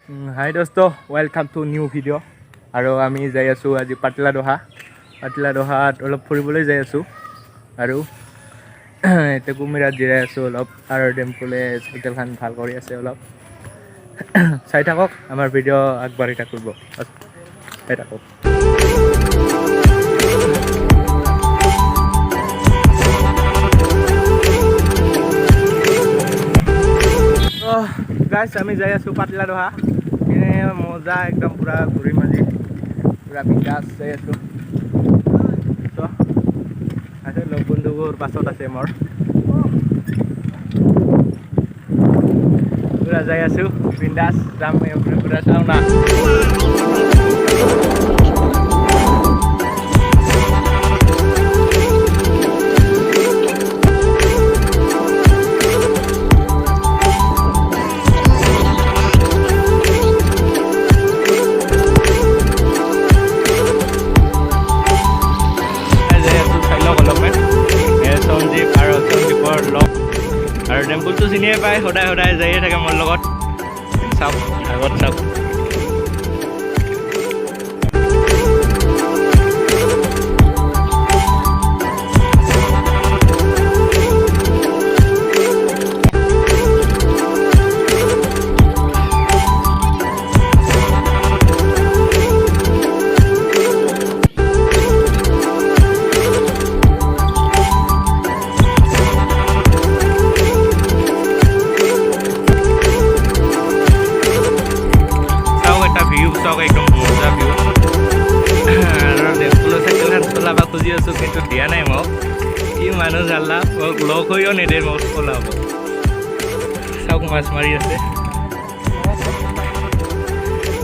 হাই দোস্ত, welcome to new video'. আৰু আমি যাই আছোঁ আজি পাতলা দহাত অলপ ফুৰিবলৈ যাই আছোঁ। আৰু এতিয়া কুমিৰাত জিৰাই আছোঁ অলপ, আৰু ডেম্পুলে চাইকেলখন ভাল কৰি আছে অলপ। চাই থাকক, আমাৰ ভিডিঅ' আগবাঢ়ি থাকিব, চাই থাকক। গাইছ, আমি যাই আছোঁ পাতলা দহা। মজা একদম পুৰা ঘূৰি মাৰি পুৰা বিন্দাছ যাই আছোঁ। আছে লগ বন্ধুবোৰ পাছত আছে মোৰ, পুৰা যাই আছোঁ বিন্দাছ। যাম পুৰা চাওঁ না। আৰু ডেম্পুলটো চিনিয়ে পায়, সদায় যায়ে থাকে মোৰ লগত। চাওক আগত চাওক। একদম মজা ভিউ। আৰু ডেম্পুলৰ চাইকেলখন চলাব খুজি আছোঁ, কিন্তু দিয়া নাই মোক। ই মানুহ জাল্লা, মোক লগ হৈও নেদে মোক চলাব। চাওক মাছ মাৰি আছে,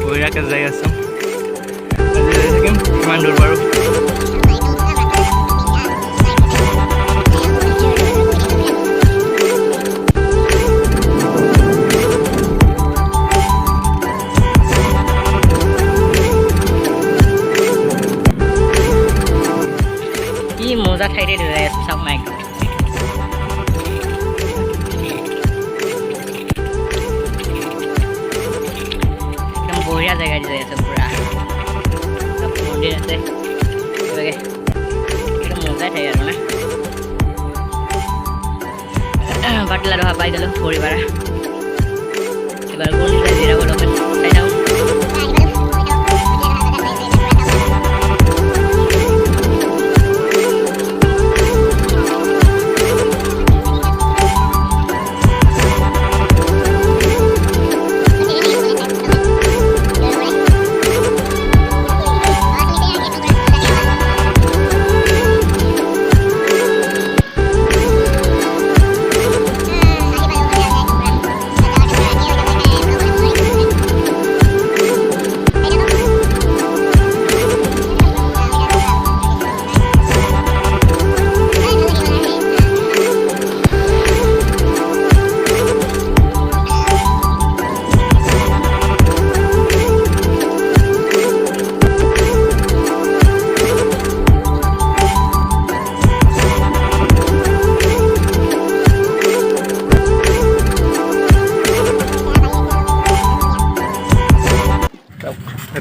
বঢ়িয়াকৈ যাই আছোঁ। আজি যাই থাকিম, কিমান দূৰ বাৰু। মজা ঠাইতে যাই আছোঁ, চাওক না একদম। একদম বঢ়িয়া জেগাত যাই আছোঁ, পুৰা মন্দিৰ আছে, একদম মজাই ঠাই আৰু না। পাতলা দহা পাই গ'লোঁ পৰিবাৰ। এবাৰ গ'ল জিৰাব অলপমান চাই থাকোঁ।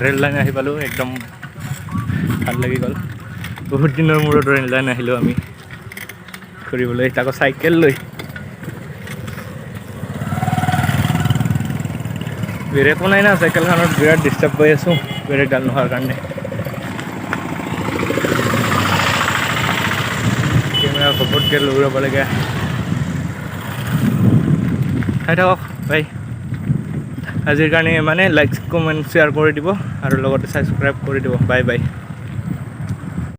ৰেল লাইন আহি পালোঁ, একদম ভাল লাগি গ'ল। বহুত দিনৰ মূৰত ৰেল লাইন আহিলোঁ আমি ফুৰিবলৈ, তাকো চাইকেল লৈ। ব্ৰেকো নাই না চাইকেলখনত, বিৰাট ডিষ্টাৰ্ব কৰি আছোঁ ব্ৰেকডাল নোহোৱাৰ কাৰণে। কেমেৰা ঘপতকৈ লৈ যাব লাগে। চাই থাকক ভাই। আজিৰ কাৰণে মানে লাইক কমেণ্ট শ্বেয়াৰ কৰি দিব, আৰু লগতে ছাবস্ক্ৰাইব কৰি দিব। Bye bye.